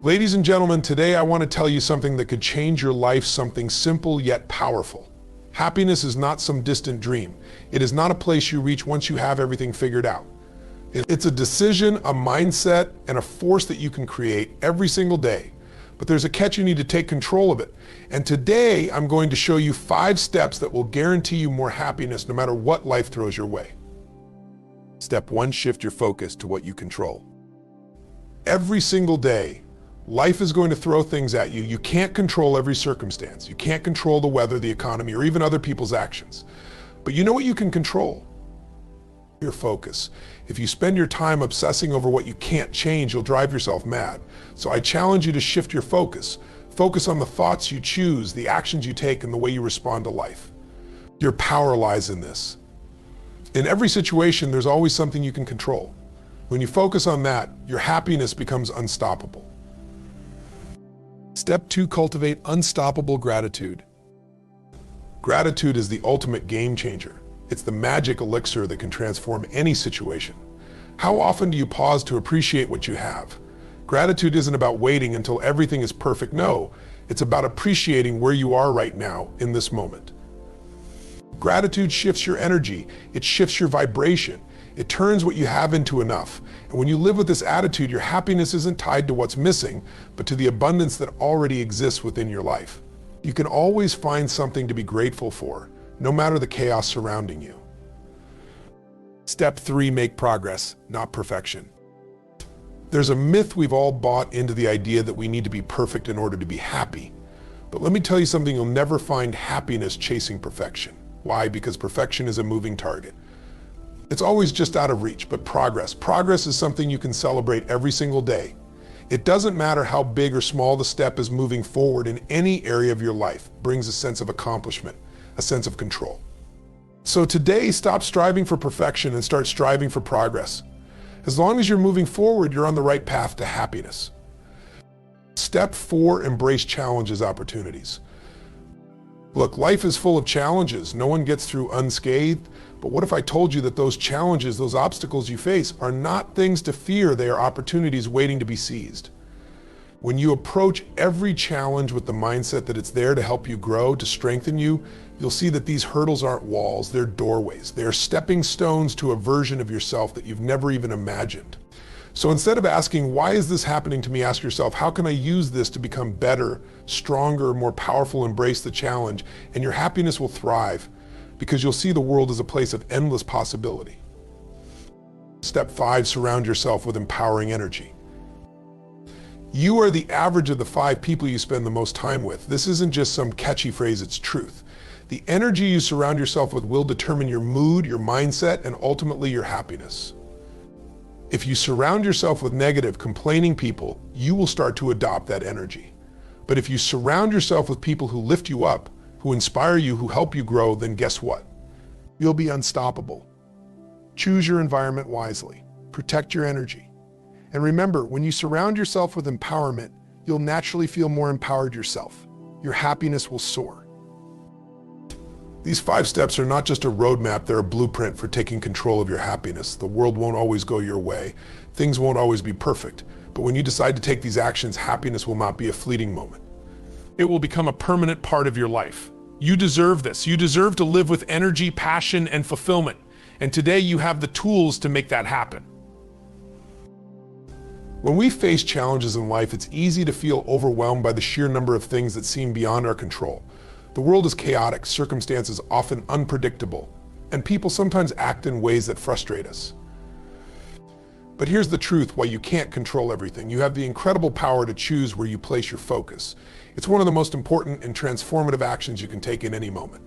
Ladies and gentlemen, today I want to tell you something that could change your life, something simple yet powerful. Happiness is not some distant dream. It is not a place you reach once you have everything figured out. It's a decision, a mindset, and a force that you can create every single day. But there's a catch: you need to take control of it. And today I'm going to show you 5 steps that will guarantee you more happiness no matter what life throws your way. Step 1, shift your focus to what you control. Every single day, life is going to throw things at you. You can't control every circumstance. You can't control the weather, the economy, or even other people's actions. But you know what you can control? Your focus. If you spend your time obsessing over what you can't change, you'll drive yourself mad. So I challenge you to shift your focus. Focus on the thoughts you choose, the actions you take, and the way you respond to life. Your power lies in this. In every situation, there's always something you can control. When you focus on that, your happiness becomes unstoppable. Step 2, cultivate unstoppable gratitude. Gratitude is the ultimate game changer. It's the magic elixir that can transform any situation. How often do you pause to appreciate what you have? Gratitude isn't about waiting until everything is perfect. No, it's about appreciating where you are right now in this moment. Gratitude shifts your energy. It shifts your vibration. It turns what you have into enough. And when you live with this attitude, your happiness isn't tied to what's missing, but to the abundance that already exists within your life. You can always find something to be grateful for, no matter the chaos surrounding you. Step 3, make progress, not perfection. There's a myth we've all bought into, the idea that we need to be perfect in order to be happy. But let me tell you something: you'll never find happiness chasing perfection. Why? Because perfection is a moving target. It's always just out of reach. But progress is something you can celebrate every single day. It doesn't matter how big or small the step is. Moving forward in any area of your life brings a sense of accomplishment, a sense of control. So today, stop striving for perfection and start striving for progress. As long as you're moving forward, you're on the right path to happiness. Step 4, embrace challenges, opportunities. Look, life is full of challenges. No one gets through unscathed. But what if I told you that those challenges, those obstacles you face, are not things to fear? They are opportunities waiting to be seized. When you approach every challenge with the mindset that it's there to help you grow, to strengthen you, you'll see that these hurdles aren't walls, they're doorways. They are stepping stones to a version of yourself that you've never even imagined. So instead of asking, why is this happening to me, ask yourself, how can I use this to become better, stronger, more powerful? Embrace the challenge, and your happiness will thrive, because you'll see the world as a place of endless possibility. Step 5, surround yourself with empowering energy. You are the average of the 5 people you spend the most time with. This isn't just some catchy phrase, it's truth. The energy you surround yourself with will determine your mood, your mindset, and ultimately your happiness. If you surround yourself with negative, complaining people, you will start to adopt that energy. But if you surround yourself with people who lift you up, who inspire you, who help you grow, then guess what? You'll be unstoppable. Choose your environment wisely. Protect your energy. And remember, when you surround yourself with empowerment, you'll naturally feel more empowered yourself. Your happiness will soar. These 5 steps are not just a roadmap, they're a blueprint for taking control of your happiness. The world won't always go your way. Things won't always be perfect. But when you decide to take these actions, happiness will not be a fleeting moment. It will become a permanent part of your life. You deserve this. You deserve to live with energy, passion, and fulfillment. And today you have the tools to make that happen. When we face challenges in life, it's easy to feel overwhelmed by the sheer number of things that seem beyond our control. The world is chaotic, circumstances often unpredictable, and people sometimes act in ways that frustrate us. But here's the truth: while you can't control everything, you have the incredible power to choose where you place your focus. It's one of the most important and transformative actions you can take in any moment.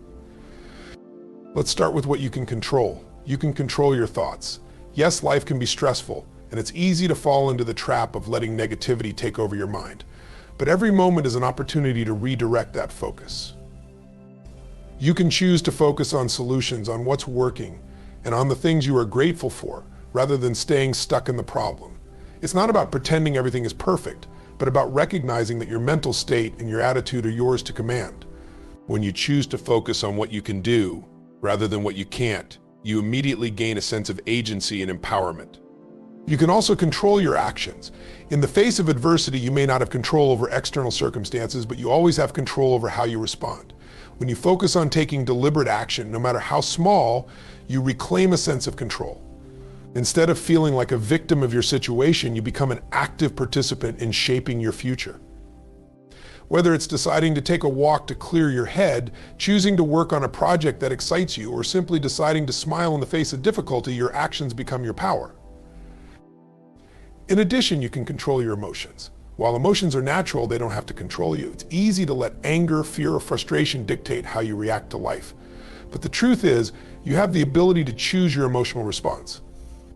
Let's start with what you can control. You can control your thoughts. Yes, life can be stressful, and it's easy to fall into the trap of letting negativity take over your mind. But every moment is an opportunity to redirect that focus. You can choose to focus on solutions, on what's working, and on the things you are grateful for, rather than staying stuck in the problem. It's not about pretending everything is perfect, but about recognizing that your mental state and your attitude are yours to command. When you choose to focus on what you can do, rather than what you can't, you immediately gain a sense of agency and empowerment. You can also control your actions. In the face of adversity, you may not have control over external circumstances, but you always have control over how you respond. When you focus on taking deliberate action, no matter how small, you reclaim a sense of control. Instead of feeling like a victim of your situation, you become an active participant in shaping your future. Whether it's deciding to take a walk to clear your head, choosing to work on a project that excites you, or simply deciding to smile in the face of difficulty, your actions become your power. In addition, you can control your emotions. While emotions are natural, they don't have to control you. It's easy to let anger, fear, or frustration dictate how you react to life. But the truth is, you have the ability to choose your emotional response.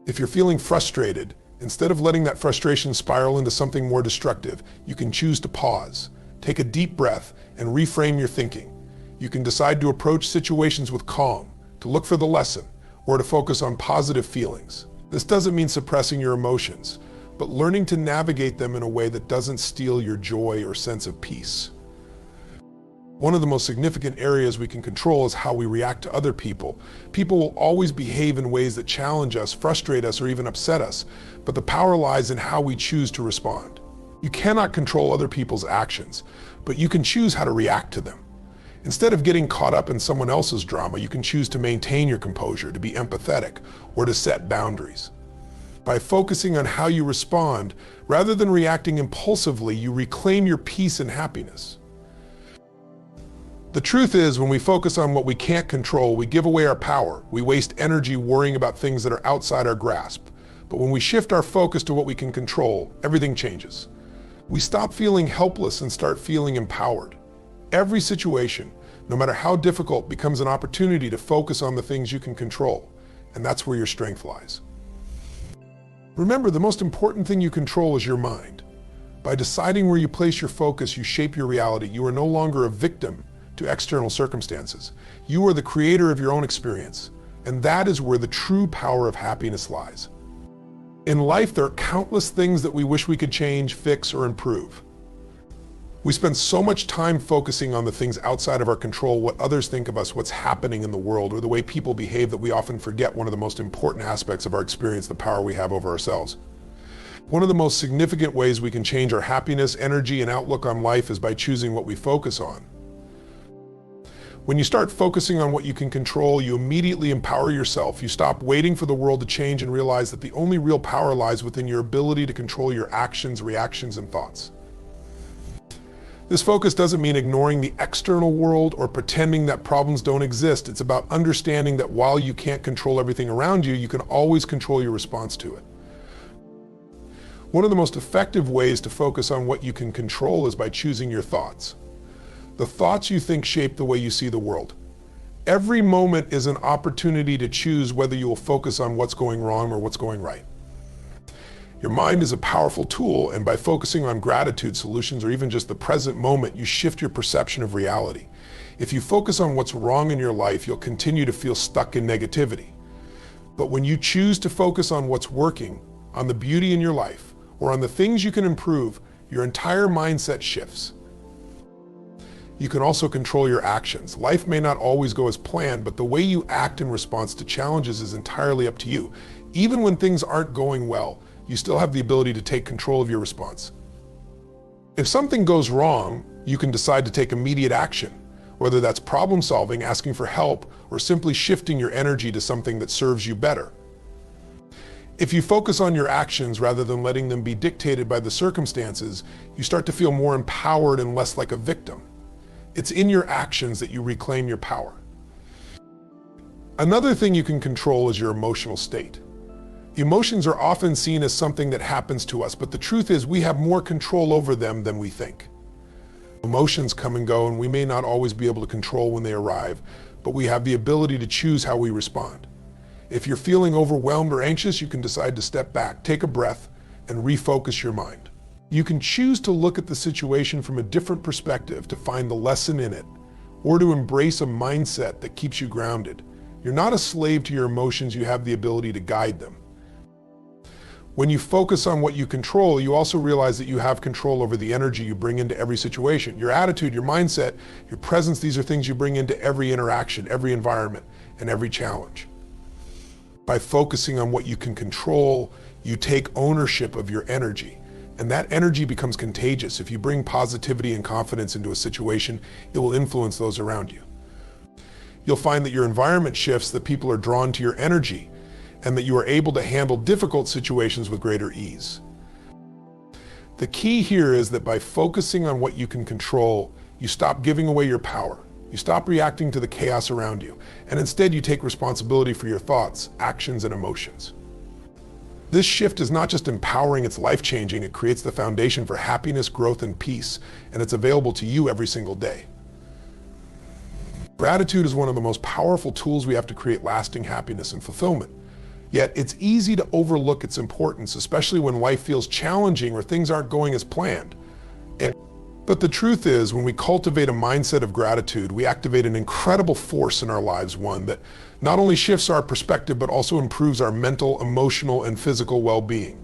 If you're feeling frustrated, instead of letting that frustration spiral into something more destructive, you can choose to pause, take a deep breath, and reframe your thinking. You can decide to approach situations with calm, to look for the lesson, or to focus on positive feelings. This doesn't mean suppressing your emotions, but learning to navigate them in a way that doesn't steal your joy or sense of peace. One of the most significant areas we can control is how we react to other people. People will always behave in ways that challenge us, frustrate us, or even upset us, but the power lies in how we choose to respond. You cannot control other people's actions, but you can choose how to react to them. Instead of getting caught up in someone else's drama, you can choose to maintain your composure, to be empathetic, or to set boundaries. By focusing on how you respond, rather than reacting impulsively, you reclaim your peace and happiness. The truth is, when we focus on what we can't control, we give away our power. We waste energy worrying about things that are outside our grasp. But when we shift our focus to what we can control, everything changes. We stop feeling helpless and start feeling empowered. Every situation, no matter how difficult, becomes an opportunity to focus on the things you can control. And that's where your strength lies. Remember, the most important thing you control is your mind. By deciding where you place your focus, you shape your reality. You are no longer a victim to external circumstances. You are the creator of your own experience, and that is where the true power of happiness lies. In life, there are countless things that we wish we could change, fix, or improve. We spend so much time focusing on the things outside of our control, what others think of us, what's happening in the world, or the way people behave, that we often forget one of the most important aspects of our experience, the power we have over ourselves. One of the most significant ways we can change our happiness, energy, and outlook on life is by choosing what we focus on. When you start focusing on what you can control, you immediately empower yourself. You stop waiting for the world to change and realize that the only real power lies within your ability to control your actions, reactions, and thoughts. This focus doesn't mean ignoring the external world or pretending that problems don't exist. It's about understanding that while you can't control everything around you, you can always control your response to it. One of the most effective ways to focus on what you can control is by choosing your thoughts. The thoughts you think shape the way you see the world. Every moment is an opportunity to choose whether you will focus on what's going wrong or what's going right. Your mind is a powerful tool, and by focusing on gratitude, solutions, or even just the present moment, you shift your perception of reality. If you focus on what's wrong in your life, you'll continue to feel stuck in negativity. But when you choose to focus on what's working, on the beauty in your life, or on the things you can improve, your entire mindset shifts. You can also control your actions. Life may not always go as planned, but the way you act in response to challenges is entirely up to you. Even when things aren't going well, you still have the ability to take control of your response. If something goes wrong, you can decide to take immediate action, whether that's problem solving, asking for help, or simply shifting your energy to something that serves you better. If you focus on your actions rather than letting them be dictated by the circumstances, you start to feel more empowered and less like a victim. It's in your actions that you reclaim your power. Another thing you can control is your emotional state. Emotions are often seen as something that happens to us, but the truth is we have more control over them than we think. Emotions come and go, and we may not always be able to control when they arrive, but we have the ability to choose how we respond. If you're feeling overwhelmed or anxious, you can decide to step back, take a breath, and refocus your mind. You can choose to look at the situation from a different perspective, to find the lesson in it, or to embrace a mindset that keeps you grounded. You're not a slave to your emotions, you have the ability to guide them. When you focus on what you control, you also realize that you have control over the energy you bring into every situation. Your attitude, your mindset, your presence, these are things you bring into every interaction, every environment, and every challenge. By focusing on what you can control, You take ownership of your energy, and that energy becomes contagious. If you bring positivity and confidence into a situation, it will influence those around you. You'll find that your environment shifts, that people are drawn to your energy, and that you are able to handle difficult situations with greater ease. The key here is that by focusing on what you can control, you stop giving away your power. You stop reacting to the chaos around you, and instead you take responsibility for your thoughts, actions, and emotions. This shift is not just empowering, it's life-changing. It creates the foundation for happiness, growth, and peace, and it's available to you every single day. Gratitude is one of the most powerful tools we have to create lasting happiness and fulfillment. Yet it's easy to overlook its importance, especially when life feels challenging or things aren't going as planned. But the truth is, when we cultivate a mindset of gratitude, we activate an incredible force in our lives, one that not only shifts our perspective, but also improves our mental, emotional, and physical well-being.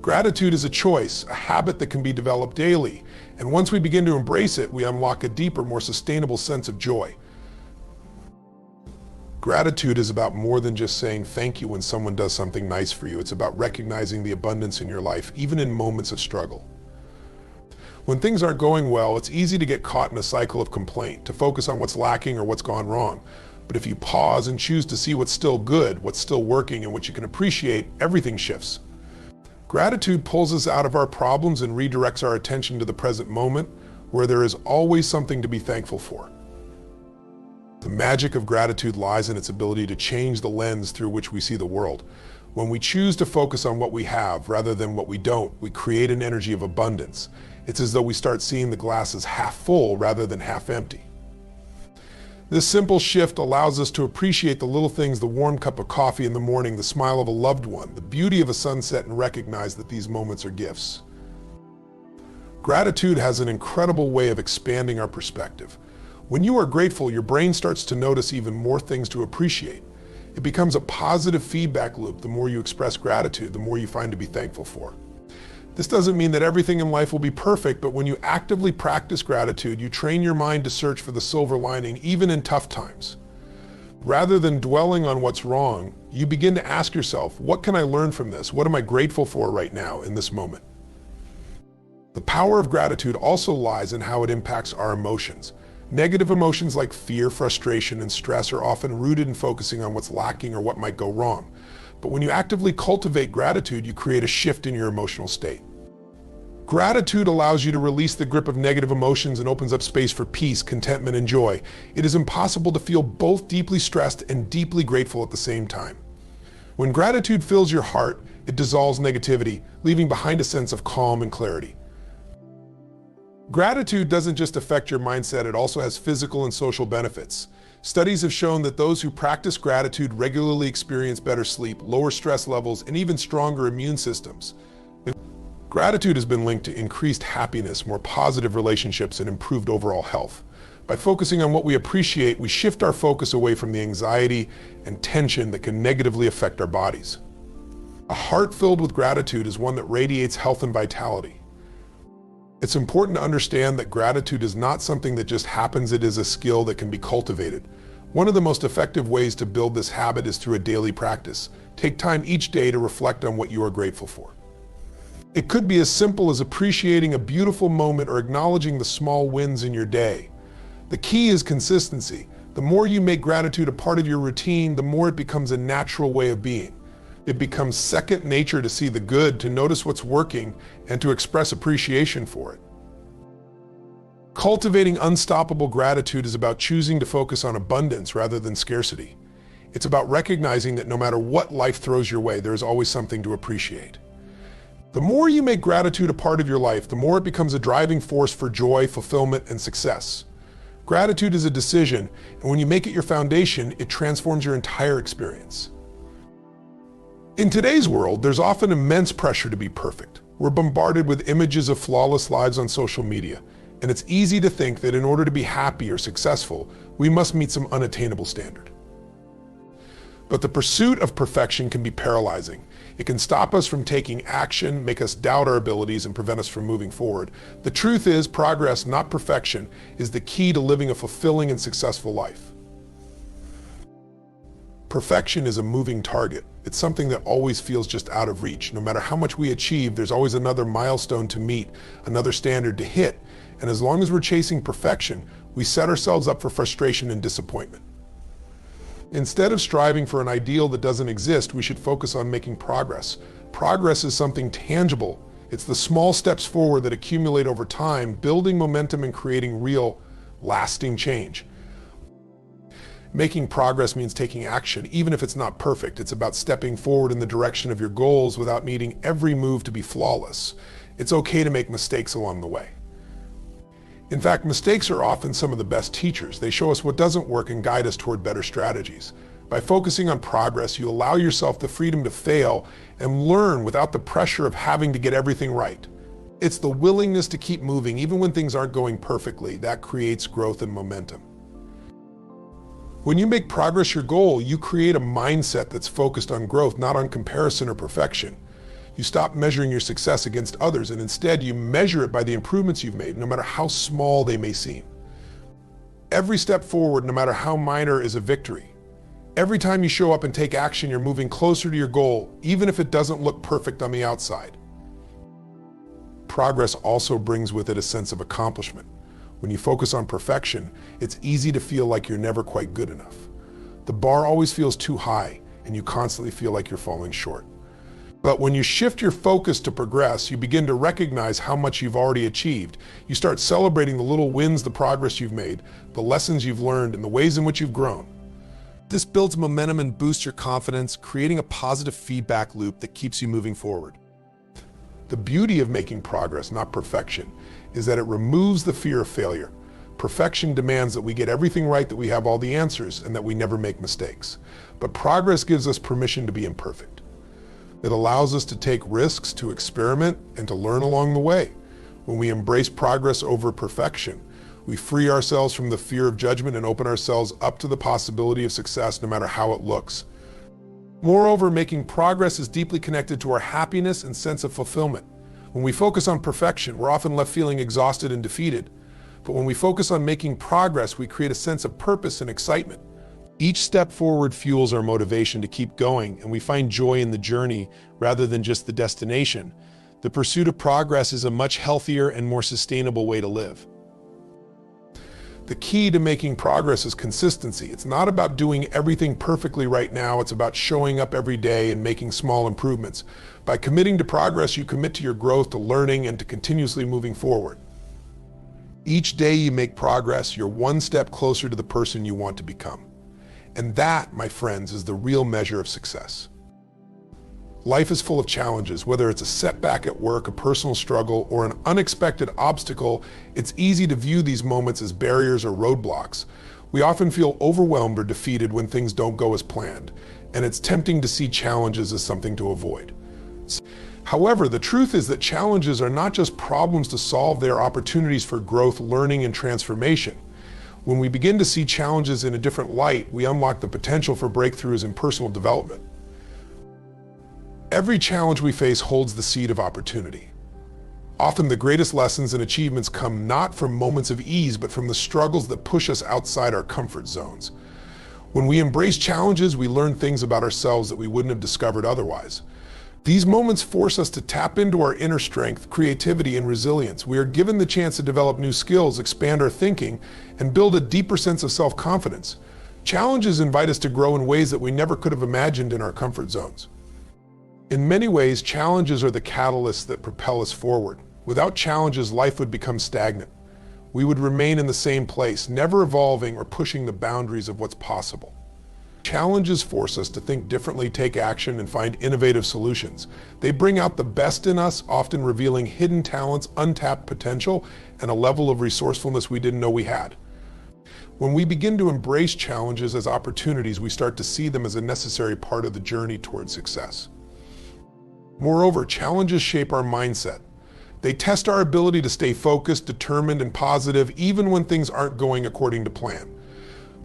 Gratitude is a choice, a habit that can be developed daily. And once we begin to embrace it, we unlock a deeper, more sustainable sense of joy. Gratitude is about more than just saying thank you when someone does something nice for you. It's about recognizing the abundance in your life, even in moments of struggle. When things aren't going well, it's easy to get caught in a cycle of complaint, to focus on what's lacking or what's gone wrong. But if you pause and choose to see what's still good, what's still working, and what you can appreciate, everything shifts. Gratitude pulls us out of our problems and redirects our attention to the present moment, where there is always something to be thankful for. The magic of gratitude lies in its ability to change the lens through which we see the world. When we choose to focus on what we have rather than what we don't, we create an energy of abundance. It's as though we start seeing the glass as half full rather than half empty. This simple shift allows us to appreciate the little things, the warm cup of coffee in the morning, the smile of a loved one, the beauty of a sunset, and recognize that these moments are gifts. Gratitude has an incredible way of expanding our perspective. When you are grateful, your brain starts to notice even more things to appreciate. It becomes a positive feedback loop. The more you express gratitude, the more you find to be thankful for. This doesn't mean that everything in life will be perfect, but when you actively practice gratitude, you train your mind to search for the silver lining, even in tough times. Rather than dwelling on what's wrong, you begin to ask yourself, what can I learn from this? What am I grateful for right now in this moment? The power of gratitude also lies in how it impacts our emotions. Negative emotions like fear, frustration, and stress are often rooted in focusing on what's lacking or what might go wrong. But when you actively cultivate gratitude, you create a shift in your emotional state. Gratitude allows you to release the grip of negative emotions and opens up space for peace, contentment, and joy. It is impossible to feel both deeply stressed and deeply grateful at the same time. When gratitude fills your heart, it dissolves negativity, leaving behind a sense of calm and clarity. Gratitude doesn't just affect your mindset, it also has physical and social benefits. Studies have shown that those who practice gratitude regularly experience better sleep, lower stress levels, and even stronger immune systems. Gratitude has been linked to increased happiness, more positive relationships, and improved overall health. By focusing on what we appreciate, we shift our focus away from the anxiety and tension that can negatively affect our bodies. A heart filled with gratitude is one that radiates health and vitality. It's important to understand that gratitude is not something that just happens, it is a skill that can be cultivated. One of the most effective ways to build this habit is through a daily practice. Take time each day to reflect on what you are grateful for. It could be as simple as appreciating a beautiful moment or acknowledging the small wins in your day. The key is consistency. The more you make gratitude a part of your routine, the more it becomes a natural way of being. It becomes second nature to see the good, to notice what's working, and to express appreciation for it. Cultivating unstoppable gratitude is about choosing to focus on abundance rather than scarcity. It's about recognizing that no matter what life throws your way, there is always something to appreciate. The more you make gratitude a part of your life, the more it becomes a driving force for joy, fulfillment, and success. Gratitude is a decision, and when you make it your foundation, it transforms your entire experience. In today's world, there's often immense pressure to be perfect. We're bombarded with images of flawless lives on social media, and it's easy to think that in order to be happy or successful, we must meet some unattainable standard. But the pursuit of perfection can be paralyzing. It can stop us from taking action, make us doubt our abilities, and prevent us from moving forward. The truth is, progress, not perfection, is the key to living a fulfilling and successful life. Perfection is a moving target. It's something that always feels just out of reach. No matter how much we achieve, there's always another milestone to meet, another standard to hit. And as long as we're chasing perfection, we set ourselves up for frustration and disappointment. Instead of striving for an ideal that doesn't exist, we should focus on making progress. Progress is something tangible. It's the small steps forward that accumulate over time, building momentum and creating real, lasting change. Making progress means taking action, even if it's not perfect. It's about stepping forward in the direction of your goals without needing every move to be flawless. It's okay to make mistakes along the way. In fact, mistakes are often some of the best teachers. They show us what doesn't work and guide us toward better strategies. By focusing on progress, you allow yourself the freedom to fail and learn without the pressure of having to get everything right. It's the willingness to keep moving even when things aren't going perfectly that creates growth and momentum. When you make progress your goal, you create a mindset that's focused on growth, not on comparison or perfection. You stop measuring your success against others, and instead you measure it by the improvements you've made, no matter how small they may seem. Every step forward, no matter how minor, is a victory. Every time you show up and take action, you're moving closer to your goal, even if it doesn't look perfect on the outside. Progress also brings with it a sense of accomplishment. When you focus on perfection, it's easy to feel like you're never quite good enough. The bar always feels too high, and you constantly feel like you're falling short. But when you shift your focus to progress, you begin to recognize how much you've already achieved. You start celebrating the little wins, the progress you've made, the lessons you've learned, and the ways in which you've grown. This builds momentum and boosts your confidence, creating a positive feedback loop that keeps you moving forward. The beauty of making progress, not perfection, is that it removes the fear of failure. Perfection demands that we get everything right, that we have all the answers, and that we never make mistakes. But progress gives us permission to be imperfect. It allows us to take risks, to experiment, and to learn along the way. When we embrace progress over perfection, we free ourselves from the fear of judgment and open ourselves up to the possibility of success, no matter how it looks. Moreover, making progress is deeply connected to our happiness and sense of fulfillment. When we focus on perfection, we're often left feeling exhausted and defeated. But when we focus on making progress, we create a sense of purpose and excitement. Each step forward fuels our motivation to keep going, and we find joy in the journey rather than just the destination. The pursuit of progress is a much healthier and more sustainable way to live. The key to making progress is consistency. It's not about doing everything perfectly right now. It's about showing up every day and making small improvements. By committing to progress, you commit to your growth, to learning, and to continuously moving forward. Each day you make progress, you're one step closer to the person you want to become. And that, my friends, is the real measure of success. Life is full of challenges. Whether it's a setback at work, a personal struggle, or an unexpected obstacle, it's easy to view these moments as barriers or roadblocks. We often feel overwhelmed or defeated when things don't go as planned, and it's tempting to see challenges as something to avoid. However, the truth is that challenges are not just problems to solve, they are opportunities for growth, learning, and transformation. When we begin to see challenges in a different light, we unlock the potential for breakthroughs in personal development. Every challenge we face holds the seed of opportunity. Often the greatest lessons and achievements come not from moments of ease, but from the struggles that push us outside our comfort zones. When we embrace challenges, we learn things about ourselves that we wouldn't have discovered otherwise. These moments force us to tap into our inner strength, creativity, and resilience. We are given the chance to develop new skills, expand our thinking, and build a deeper sense of self-confidence. Challenges invite us to grow in ways that we never could have imagined in our comfort zones. In many ways, challenges are the catalysts that propel us forward. Without challenges, life would become stagnant. We would remain in the same place, never evolving or pushing the boundaries of what's possible. Challenges force us to think differently, take action, and find innovative solutions. They bring out the best in us, often revealing hidden talents, untapped potential, and a level of resourcefulness we didn't know we had. When we begin to embrace challenges as opportunities, we start to see them as a necessary part of the journey toward success. Moreover, challenges shape our mindset. They test our ability to stay focused, determined, and positive even when things aren't going according to plan.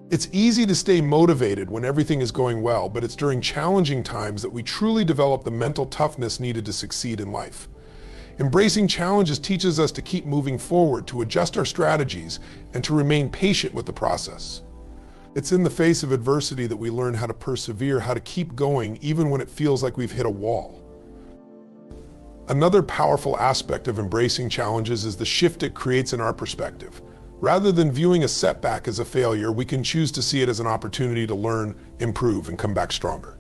It's easy to stay motivated when everything is going well, but it's during challenging times that we truly develop the mental toughness needed to succeed in life. Embracing challenges teaches us to keep moving forward, to adjust our strategies, and to remain patient with the process. It's in the face of adversity that we learn how to persevere, how to keep going, even when it feels like we've hit a wall. Another powerful aspect of embracing challenges is the shift it creates in our perspective. Rather than viewing a setback as a failure, we can choose to see it as an opportunity to learn, improve, and come back stronger.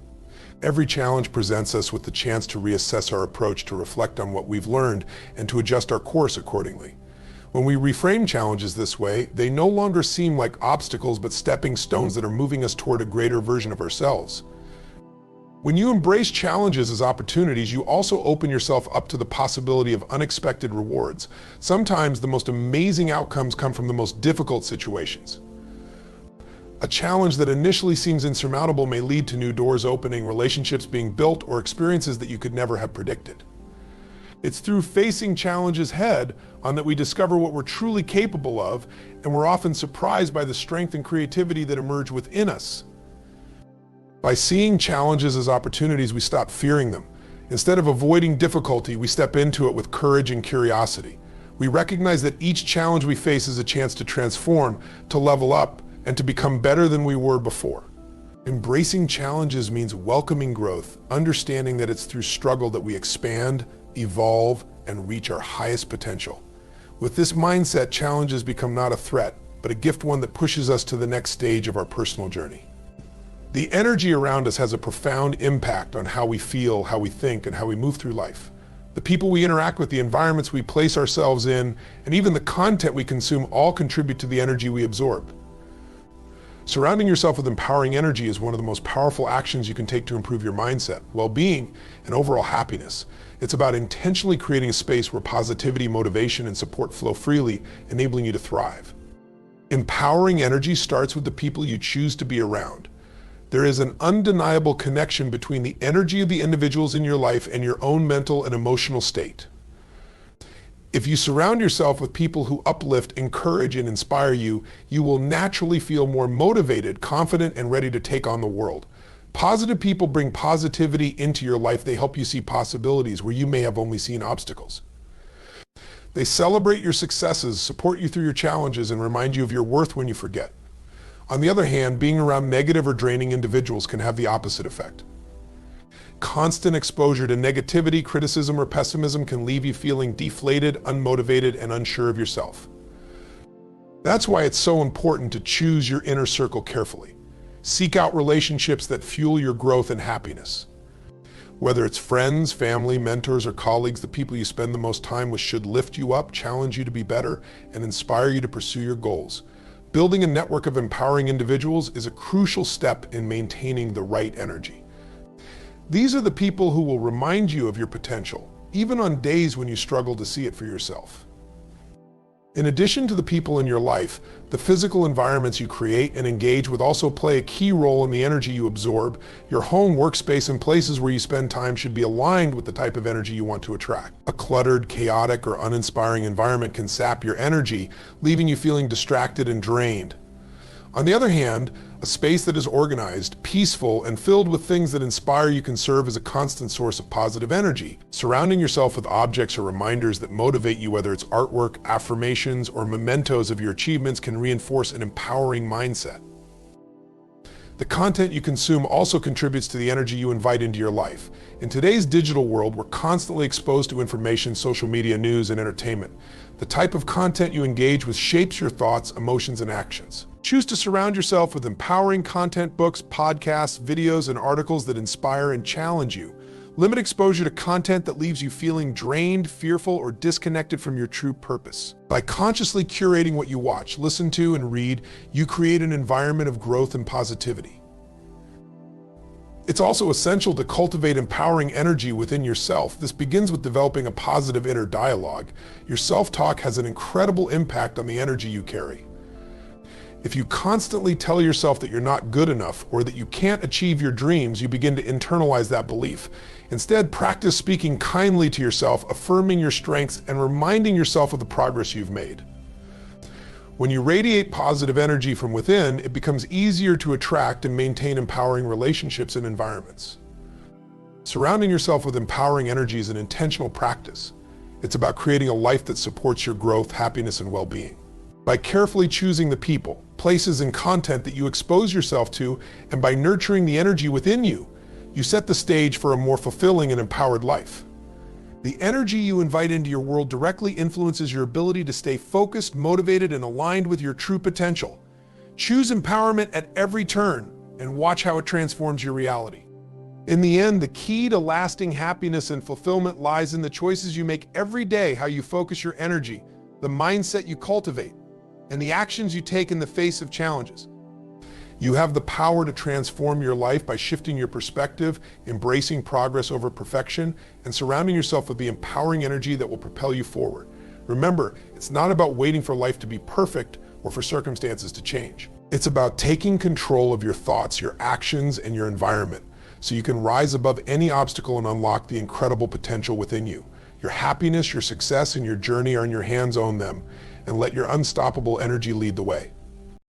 Every challenge presents us with the chance to reassess our approach, to reflect on what we've learned, and to adjust our course accordingly. When we reframe challenges this way, they no longer seem like obstacles but stepping stones that are moving us toward a greater version of ourselves. When you embrace challenges as opportunities, you also open yourself up to the possibility of unexpected rewards. Sometimes the most amazing outcomes come from the most difficult situations. A challenge that initially seems insurmountable may lead to new doors opening, relationships being built, or experiences that you could never have predicted. It's through facing challenges head-on that we discover what we're truly capable of, and we're often surprised by the strength and creativity that emerge within us. By seeing challenges as opportunities, we stop fearing them. Instead of avoiding difficulty, we step into it with courage and curiosity. We recognize that each challenge we face is a chance to transform, to level up, and to become better than we were before. Embracing challenges means welcoming growth, understanding that it's through struggle that we expand, evolve, and reach our highest potential. With this mindset, challenges become not a threat, but a gift, one that pushes us to the next stage of our personal journey. The energy around us has a profound impact on how we feel, how we think, and how we move through life. The people we interact with, the environments we place ourselves in, and even the content we consume all contribute to the energy we absorb. Surrounding yourself with empowering energy is one of the most powerful actions you can take to improve your mindset, well-being, and overall happiness. It's about intentionally creating a space where positivity, motivation, and support flow freely, enabling you to thrive. Empowering energy starts with the people you choose to be around. There is an undeniable connection between the energy of the individuals in your life and your own mental and emotional state. If you surround yourself with people who uplift, encourage, and inspire you, you will naturally feel more motivated, confident, and ready to take on the world. Positive people bring positivity into your life. They help you see possibilities where you may have only seen obstacles. They celebrate your successes, support you through your challenges, and remind you of your worth when you forget. On the other hand, being around negative or draining individuals can have the opposite effect. Constant exposure to negativity, criticism, or pessimism can leave you feeling deflated, unmotivated, and unsure of yourself. That's why it's so important to choose your inner circle carefully. Seek out relationships that fuel your growth and happiness. Whether it's friends, family, mentors, or colleagues, the people you spend the most time with should lift you up, challenge you to be better, and inspire you to pursue your goals. Building a network of empowering individuals is a crucial step in maintaining the right energy. These are the people who will remind you of your potential, even on days when you struggle to see it for yourself. In addition to the people in your life, the physical environments you create and engage with also play a key role in the energy you absorb. Your home, workspace, and places where you spend time should be aligned with the type of energy you want to attract. A cluttered, chaotic, or uninspiring environment can sap your energy, leaving you feeling distracted and drained. On the other hand, a space that is organized, peaceful, and filled with things that inspire you can serve as a constant source of positive energy. Surrounding yourself with objects or reminders that motivate you, whether it's artwork, affirmations, or mementos of your achievements, can reinforce an empowering mindset. The content you consume also contributes to the energy you invite into your life. In today's digital world, we're constantly exposed to information, social media, news, and entertainment. The type of content you engage with shapes your thoughts, emotions, and actions. Choose to surround yourself with empowering content, books, podcasts, videos, and articles that inspire and challenge you. Limit exposure to content that leaves you feeling drained, fearful, or disconnected from your true purpose. By consciously curating what you watch, listen to, and read, you create an environment of growth and positivity. It's also essential to cultivate empowering energy within yourself. This begins with developing a positive inner dialogue. Your self-talk has an incredible impact on the energy you carry. If you constantly tell yourself that you're not good enough or that you can't achieve your dreams, you begin to internalize that belief. Instead, practice speaking kindly to yourself, affirming your strengths, and reminding yourself of the progress you've made. When you radiate positive energy from within, it becomes easier to attract and maintain empowering relationships and environments. Surrounding yourself with empowering energy is an intentional practice. It's about creating a life that supports your growth, happiness, and well-being. By carefully choosing the people, places, and content that you expose yourself to, and by nurturing the energy within you, you set the stage for a more fulfilling and empowered life. The energy you invite into your world directly influences your ability to stay focused, motivated, and aligned with your true potential. Choose empowerment at every turn and watch how it transforms your reality. In the end, the key to lasting happiness and fulfillment lies in the choices you make every day, how you focus your energy, the mindset you cultivate, and the actions you take in the face of challenges. You have the power to transform your life by shifting your perspective, embracing progress over perfection, and surrounding yourself with the empowering energy that will propel you forward. Remember, it's not about waiting for life to be perfect or for circumstances to change. It's about taking control of your thoughts, your actions, and your environment, so you can rise above any obstacle and unlock the incredible potential within you. Your happiness, your success, and your journey are in your hands. Own them, and let your unstoppable energy lead the way.